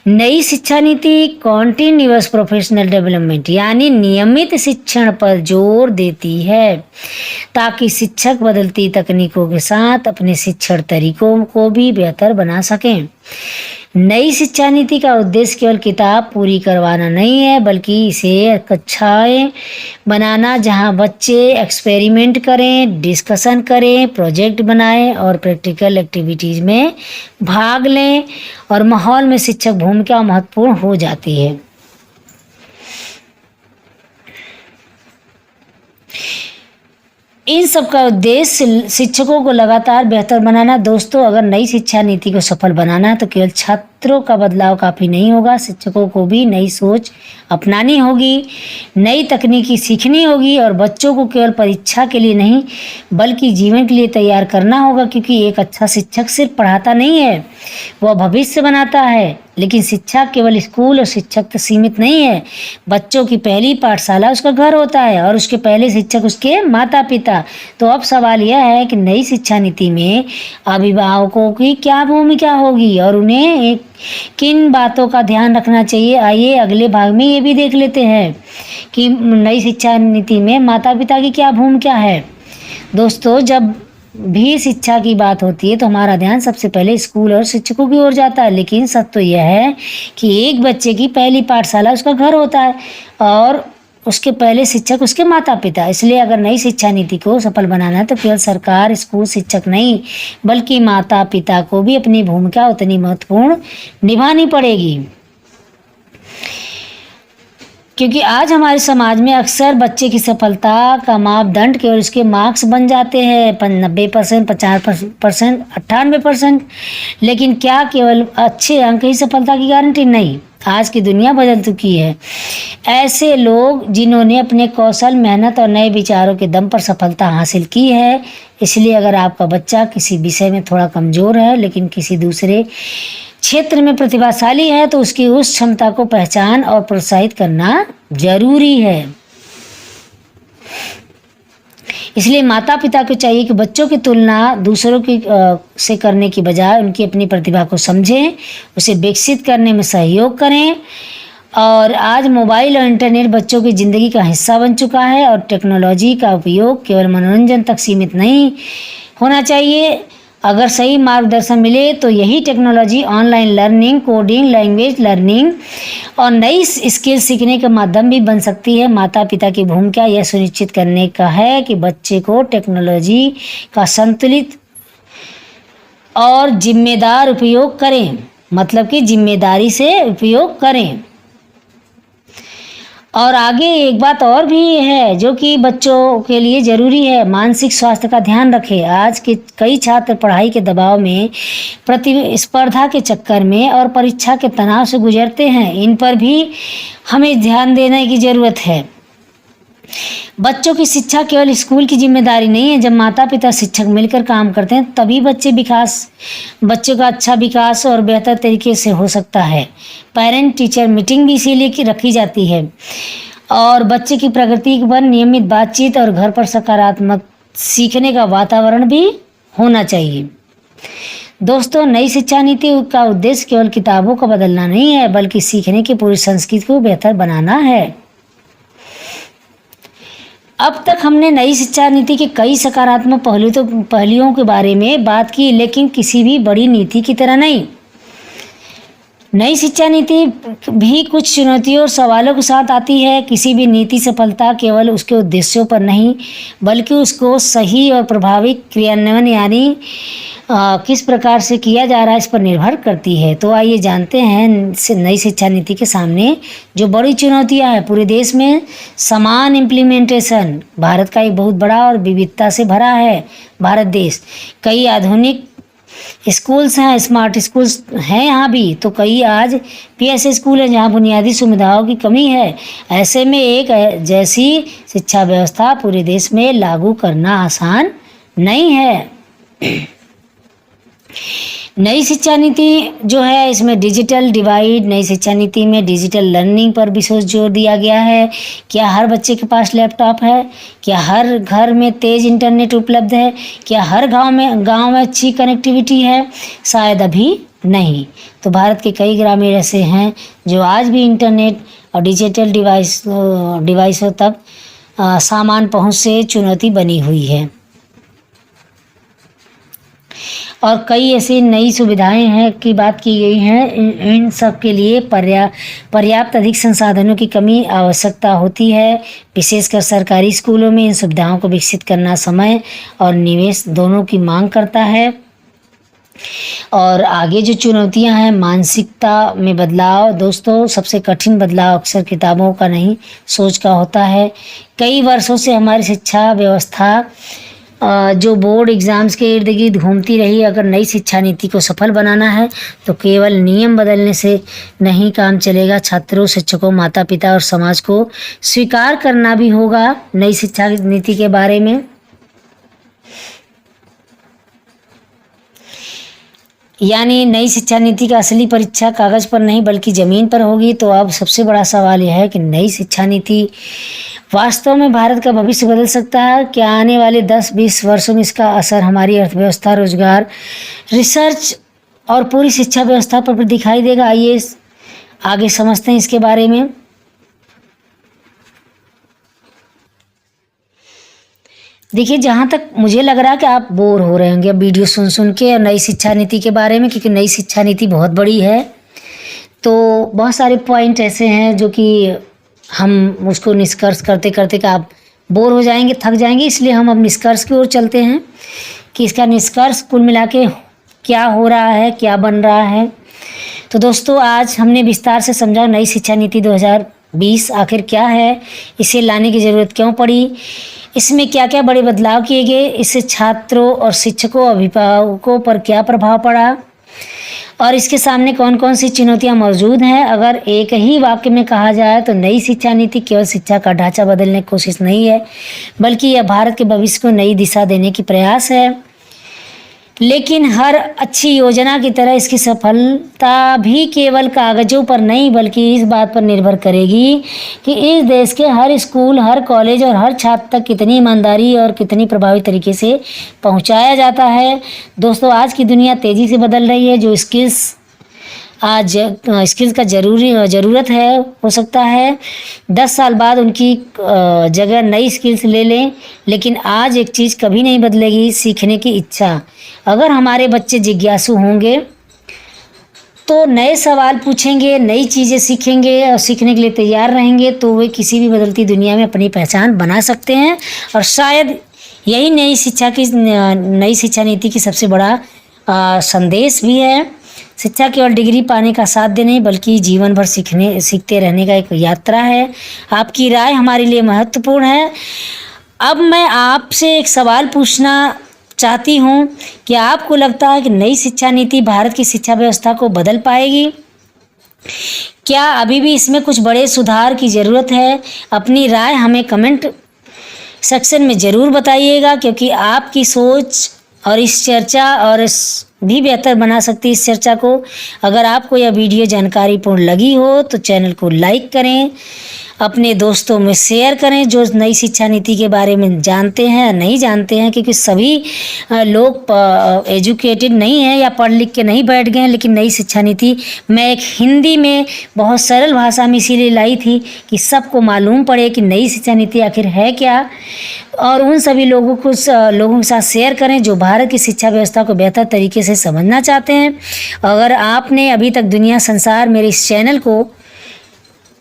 नई शिक्षा नीति कॉन्टिन्यूअस प्रोफेशनल डेवलपमेंट यानी नियमित शिक्षण पर जोर देती है ताकि शिक्षक बदलती तकनीकों के साथ अपने शिक्षण तरीकों को भी बेहतर बना सकें। नई शिक्षा नीति का उद्देश्य केवल किताब पूरी करवाना नहीं है बल्कि इसे कक्षाएं बनाना जहां बच्चे एक्सपेरिमेंट करें, डिस्कशन करें, प्रोजेक्ट बनाएं और प्रैक्टिकल एक्टिविटीज़ में भाग लें और माहौल में शिक्षक भूमिका महत्वपूर्ण हो जाती है। इन सब का उद्देश्य शिक्षकों को लगातार बेहतर बनाना। दोस्तों, अगर नई शिक्षा नीति को सफल बनाना है तो केवल छात्रों का बदलाव काफ़ी नहीं होगा, शिक्षकों को भी नई सोच अपनानी होगी, नई तकनीकी सीखनी होगी और बच्चों को केवल परीक्षा के लिए नहीं बल्कि जीवन के लिए तैयार करना होगा। क्योंकि एक अच्छा शिक्षक सिर्फ पढ़ाता नहीं है, वह भविष्य बनाता है। लेकिन शिक्षा केवल स्कूल और शिक्षक तक सीमित नहीं है। बच्चों की पहली पाठशाला उसका घर होता है और उसके पहले शिक्षक उसके माता पिता। तो अब सवाल यह है कि नई शिक्षा नीति में अभिभावकों की क्या भूमिका होगी और उन्हें किन बातों का ध्यान रखना चाहिए। आइए अगले भाग में ये भी देख लेते हैं कि नई शिक्षा नीति में माता पिता की क्या भूमिका है। दोस्तों, जब भी शिक्षा की बात होती है तो हमारा ध्यान सबसे पहले स्कूल और शिक्षकों की ओर जाता है, लेकिन सच तो यह है कि एक बच्चे की पहली पाठशाला उसका घर होता है और उसके पहले शिक्षक उसके माता पिता। इसलिए अगर नई शिक्षा नीति को सफल बनाना है तो केवल सरकार, स्कूल, शिक्षक नहीं बल्कि माता पिता को भी अपनी भूमिका उतनी महत्वपूर्ण निभानी पड़ेगी। क्योंकि आज हमारे समाज में अक्सर बच्चे की सफलता का मापदंड केवल उसके मार्क्स बन जाते हैं 90%, 50%, 98%। लेकिन क्या केवल अच्छे अंक ही सफलता की गारंटी? नहीं। आज की दुनिया बदल चुकी है। ऐसे लोग जिन्होंने अपने कौशल, मेहनत और नए विचारों के दम पर सफलता हासिल की है। इसलिए अगर आपका बच्चा किसी विषय में थोड़ा कमज़ोर है लेकिन किसी दूसरे क्षेत्र में प्रतिभाशाली है तो उसकी उस क्षमता को पहचान और प्रोत्साहित करना जरूरी है। इसलिए माता पिता को चाहिए कि बच्चों की तुलना दूसरों की से करने की बजाय उनकी अपनी प्रतिभा को समझें, उसे विकसित करने में सहयोग करें। और आज मोबाइल और इंटरनेट बच्चों की ज़िंदगी का हिस्सा बन चुका है और टेक्नोलॉजी का उपयोग केवल मनोरंजन तक सीमित नहीं होना चाहिए। अगर सही मार्गदर्शन मिले तो यही technology online learning, coding, language learning और नई स्किल सीखने का माध्यम भी बन सकती है। माता पिता की भूमिका यह सुनिश्चित करने का है कि बच्चे को टेक्नोलॉजी का संतुलित और जिम्मेदार उपयोग करें, मतलब कि जिम्मेदारी से उपयोग करें। और आगे एक बात और भी है जो कि बच्चों के लिए ज़रूरी है, मानसिक स्वास्थ्य का ध्यान रखें। आज के कई छात्र पढ़ाई के दबाव में, प्रतिस्पर्धा के चक्कर में और परीक्षा के तनाव से गुजरते हैं। इन पर भी हमें ध्यान देने की ज़रूरत है। बच्चों की शिक्षा केवल स्कूल की जिम्मेदारी नहीं है। जब माता पिता शिक्षक मिलकर काम करते हैं तभी बच्चों का अच्छा विकास और बेहतर तरीके से हो सकता है। पेरेंट टीचर मीटिंग भी इसीलिए रखी जाती है और बच्चे की प्रगति पर नियमित बातचीत और घर पर सकारात्मक सीखने का वातावरण भी होना चाहिए। दोस्तों, नई शिक्षा नीति का उद्देश्य केवल किताबों को बदलना नहीं है, बल्कि सीखने की पूरी संस्कृति को बेहतर बनाना है। अब तक हमने नई शिक्षा नीति के कई सकारात्मक पहलुओं के बारे में बात की, लेकिन किसी भी बड़ी नीति की तरह नहीं। नई शिक्षा नीति भी कुछ चुनौतियों और सवालों के साथ आती है। किसी भी नीति सफलता केवल उसके उद्देश्यों पर नहीं, बल्कि उसको सही और प्रभावी क्रियान्वयन यानी किस प्रकार से किया जा रहा है, इस पर निर्भर करती है। तो आइए जानते हैं नई शिक्षा नीति के सामने जो बड़ी चुनौतियां हैं। पूरे देश में समान इम्प्लीमेंटेशन। भारत का एक बहुत बड़ा और विविधता से भरा है भारत देश। कई आधुनिक स्कूल्स हैं, स्मार्ट स्कूल्स हैं यहाँ भी, तो कई आज पीएस स्कूल हैं जहाँ बुनियादी सुविधाओं की कमी है। ऐसे में एक जैसी शिक्षा व्यवस्था पूरे देश में लागू करना आसान नहीं है। नई शिक्षा नीति जो है, इसमें डिजिटल डिवाइड, नई शिक्षा नीति में डिजिटल लर्निंग पर विशेष जोर दिया गया है। क्या हर बच्चे के पास लैपटॉप है? क्या हर घर में तेज़ इंटरनेट उपलब्ध है? क्या हर गांव में अच्छी कनेक्टिविटी है? शायद अभी नहीं। तो भारत के कई ग्रामीण ऐसे हैं जो आज भी इंटरनेट और डिजिटल डिवाइसों तक सामान पहुंच से चुनौती बनी हुई है। और कई ऐसी नई सुविधाएं हैं की बात की गई हैं। इन सब के लिए पर्याप्त अधिक संसाधनों की कमी आवश्यकता होती है। विशेषकर सरकारी स्कूलों में इन सुविधाओं को विकसित करना समय और निवेश दोनों की मांग करता है। और आगे जो चुनौतियां हैं, मानसिकता में बदलाव। दोस्तों, सबसे कठिन बदलाव अक्सर किताबों का नहीं, सोच का होता है। कई वर्षों से हमारी शिक्षा व्यवस्था जो बोर्ड एग्ज़ाम्स के इर्द गिर्द घूमती रही। अगर नई शिक्षा नीति को सफल बनाना है तो केवल नियम बदलने से नहीं काम चलेगा। छात्रों, शिक्षकों, माता पिता और समाज को स्वीकार करना भी होगा नई शिक्षा नीति के बारे में। यानी नई शिक्षा नीति का असली परीक्षा कागज़ पर नहीं बल्कि ज़मीन पर होगी। तो अब सबसे बड़ा सवाल यह है कि नई शिक्षा नीति वास्तव में भारत का भविष्य बदल सकता है क्या? आने वाले 10-20 वर्षों में इसका असर हमारी अर्थव्यवस्था, रोजगार, रिसर्च और पूरी शिक्षा व्यवस्था पर भी दिखाई देगा। आइए आगे समझते हैं इसके बारे में। देखिए, जहाँ तक मुझे लग रहा है कि आप बोर हो रहे होंगे अब वीडियो सुन के और नई शिक्षा नीति के बारे में, क्योंकि नई शिक्षा नीति बहुत बड़ी है। तो बहुत सारे पॉइंट ऐसे हैं जो कि हम उसको निष्कर्ष करते करते कि आप बोर हो जाएंगे, थक जाएंगे। इसलिए हम अब निष्कर्ष की ओर चलते हैं कि इसका निष्कर्ष कुल मिला के क्या हो रहा है, क्या बन रहा है। तो दोस्तों, आज हमने विस्तार से समझा नई शिक्षा नीति 2020 आखिर क्या है, इसे लाने की ज़रूरत क्यों पड़ी, इसमें क्या क्या बड़े बदलाव किए गए, इससे छात्रों और शिक्षकों, अभिभावकों पर क्या प्रभाव पड़ा और इसके सामने कौन कौन सी चुनौतियां मौजूद हैं। अगर एक ही वाक्य में कहा जाए तो नई शिक्षा नीति केवल शिक्षा का ढांचा बदलने की कोशिश नहीं है, बल्कि यह भारत के भविष्य को नई दिशा देने की प्रयास है। लेकिन हर अच्छी योजना की तरह इसकी सफलता भी केवल कागज़ों पर नहीं बल्कि इस बात पर निर्भर करेगी कि इस देश के हर स्कूल, हर कॉलेज और हर छात्र तक कितनी ईमानदारी और कितनी प्रभावी तरीके से पहुंचाया जाता है। दोस्तों, आज की दुनिया तेज़ी से बदल रही है। जो स्किल्स का ज़रूरत है, हो सकता है 10 साल बाद उनकी जगह नई स्किल्स ले लें, लेकिन आज एक चीज़ कभी नहीं बदलेगी, सीखने की इच्छा। अगर हमारे बच्चे जिज्ञासु होंगे तो नए सवाल पूछेंगे, नई चीज़ें सीखेंगे और सीखने के लिए तैयार रहेंगे, तो वे किसी भी बदलती दुनिया में अपनी पहचान बना सकते हैं। और शायद यही नई शिक्षा नीति की सबसे बड़ा संदेश भी है। शिक्षा केवल डिग्री पाने का साध्य नहीं बल्कि जीवन भर सीखते रहने का एक यात्रा है। आपकी राय हमारे लिए महत्वपूर्ण है। अब मैं आपसे एक सवाल पूछना चाहती हूँ, क्या आपको लगता है कि नई शिक्षा नीति भारत की शिक्षा व्यवस्था को बदल पाएगी? क्या अभी भी इसमें कुछ बड़े सुधार की ज़रूरत है? अपनी राय हमें कमेंट सेक्शन में ज़रूर बताइएगा, क्योंकि आपकी सोच और इस चर्चा और इस भी बेहतर बना सकती है इस चर्चा को। अगर आपको यह वीडियो जानकारीपूर्ण लगी हो तो चैनल को लाइक करें, अपने दोस्तों में शेयर करें जो नई शिक्षा नीति के बारे में जानते हैं या नहीं जानते हैं, क्योंकि सभी लोग एजुकेटेड नहीं हैं या पढ़ लिख के नहीं बैठ गए हैं। लेकिन नई शिक्षा नीति मैं एक हिंदी में बहुत सरल भाषा में इसीलिए लाई थी कि सबको मालूम पड़े कि नई शिक्षा नीति आखिर है क्या, और उन सभी लोगों के साथ शेयर करें जो भारत की शिक्षा व्यवस्था को बेहतर तरीके से समझना चाहते हैं। अगर आपने अभी तक दुनिया संसार मेरे इस चैनल को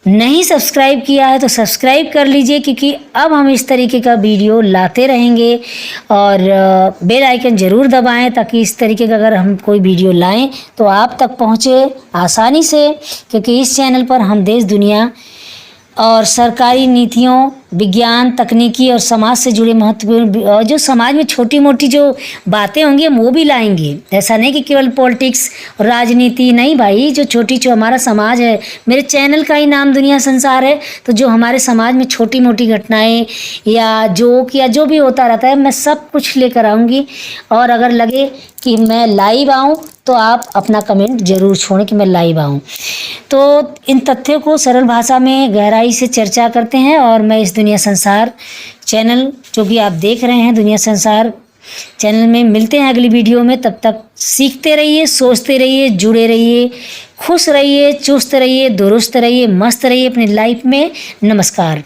नहीं सब्सक्राइब किया है तो सब्सक्राइब कर लीजिए, क्योंकि अब हम इस तरीके का वीडियो लाते रहेंगे। और बेल आइकन ज़रूर दबाएं ताकि इस तरीके का अगर हम कोई वीडियो लाएं तो आप तक पहुंचे आसानी से, क्योंकि इस चैनल पर हम देश दुनिया और सरकारी नीतियों, विज्ञान, तकनीकी और समाज से जुड़े महत्वपूर्ण और जो समाज में छोटी मोटी जो बातें होंगी हम वो भी लाएंगे। ऐसा नहीं कि केवल पॉलिटिक्स और राजनीति, नहीं भाई, जो हमारा समाज है, मेरे चैनल का ही नाम दुनिया संसार है, तो जो हमारे समाज में छोटी मोटी घटनाएं या जोक या जो भी होता रहता है मैं सब कुछ लेकर आऊँगी। और अगर लगे कि मैं लाइव आऊँ तो आप अपना कमेंट ज़रूर छोड़ें कि मैं लाइव आऊँ। तो इन तथ्यों को सरल भाषा में गहराई से चर्चा करते हैं और मैं इस दुनिया संसार चैनल जो कि आप देख रहे हैं, दुनिया संसार चैनल में मिलते हैं अगली वीडियो में। तब तक सीखते रहिए, सोचते रहिए, जुड़े रहिए, खुश रहिए, चुस्त रहिए, दुरुस्त रहिए, मस्त रहिए अपनी लाइफ में। नमस्कार।